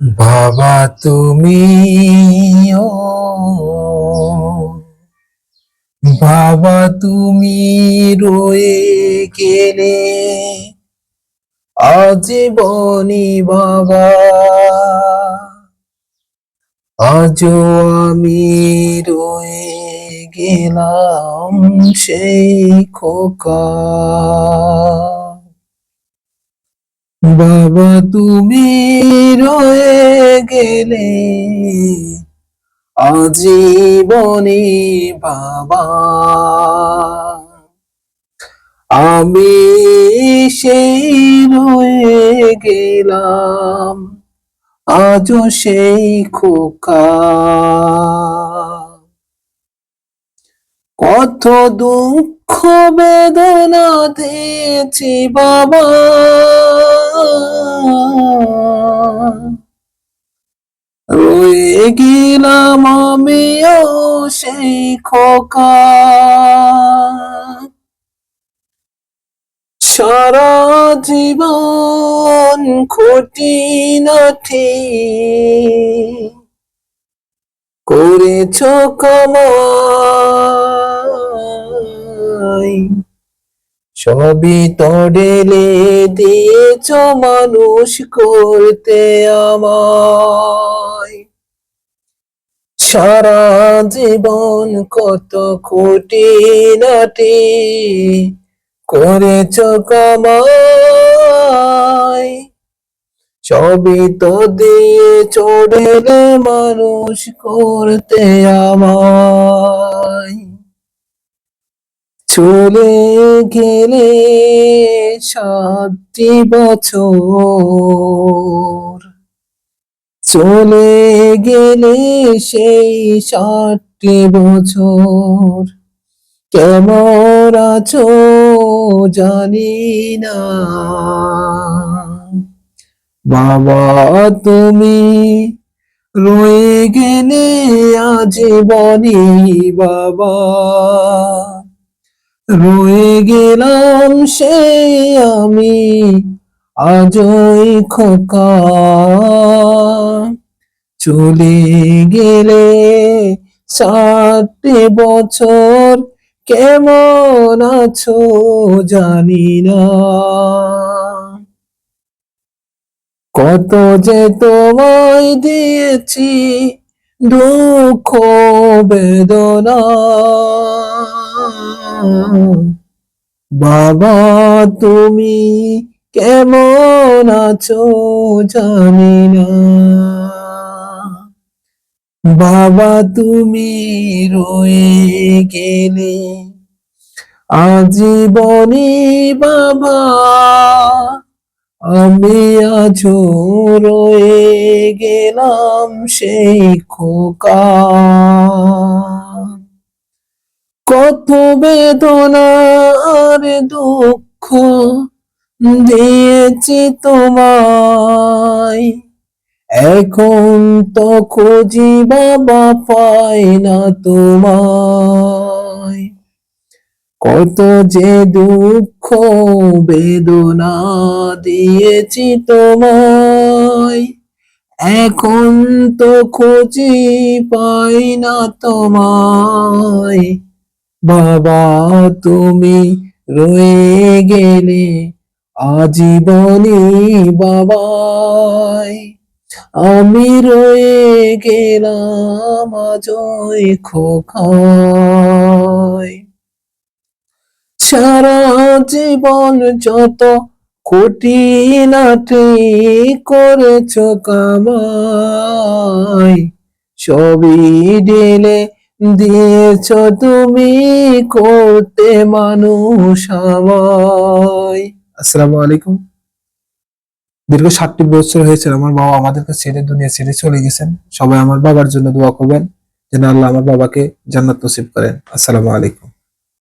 বাবা তুমি, ও বাবা তুমি রয়ে গেলে আজীবনী বাবা, আজও আমি রয়ে গেলাম সেই খোকা। বাবা তুমি রয়ে গেলে আজীবনী বাবা, আমি সেই রয়ে গেলাম আজও সেই খোকা। কত দুঃখ বেদনা দিয়েছি বাবা, রয়ে গেলাম আমিও সেই খোকা। সারা জীবন খুঁটিনাটি করেছ কামাই, সবই তো ঢেলে দিয়েছ মানুষ করতে আমায়। সারা জীবন কত খুঁটিনাটি করেছ কামাই, সবই তো দিয়ে চড়েলে মানুষ করতে আমায়। চলে গেলে 7টি বছর, চলে গেলে সেই 7টি বছর, কেমন আছো জানি না বাবা তুমি রয়ে গেলে আজীবনী বাবা, রয়ে গেলাম সেই আমি আজই খোকা। চলে গেলে 7টি বছর, কেমন আছো জানি না। কত যে তোমায় দিয়েছি দুঃখ বেদনা, বাবা তুমি কেমন আছো জানি না। বাবা তুমি রয়ে গেলে আজীবনী বাবা, আমি আজও রয়ে গেলাম সেই খোকা। কত বেদনা আর দুঃখ দিয়েছি তোমায়, এখন তো খুঁজি বাবা পাই না তোমায়। কত যে দুঃখ বেদনা দিয়েছি তোমায়, এখন তো খুঁজি পাই না তোমায়। বাবা তুমি রয়ে গেলে আজীবনী বাবাই, আমি রয়ে গেলাম আজই খোকায়। সারা জীবন যত খুঁটিনাটি করেছ কামাই, সবই ঢেলে দিয়েছ তুমি করতে মানুষ আমায়। আসসালামু আলাইকুম। দীর্ঘ 7টি বছর হয়েছে আমার বাবা আমাদেরকে ছেড়ে দুনিয়া ছেড়ে চলে গেছেন। সবাই আমার বাবার জন্য দোয়া করবেন যেন আল্লাহ আমার বাবাকে জান্নাত নসিব করেন। আসসালামু আলাইকুম।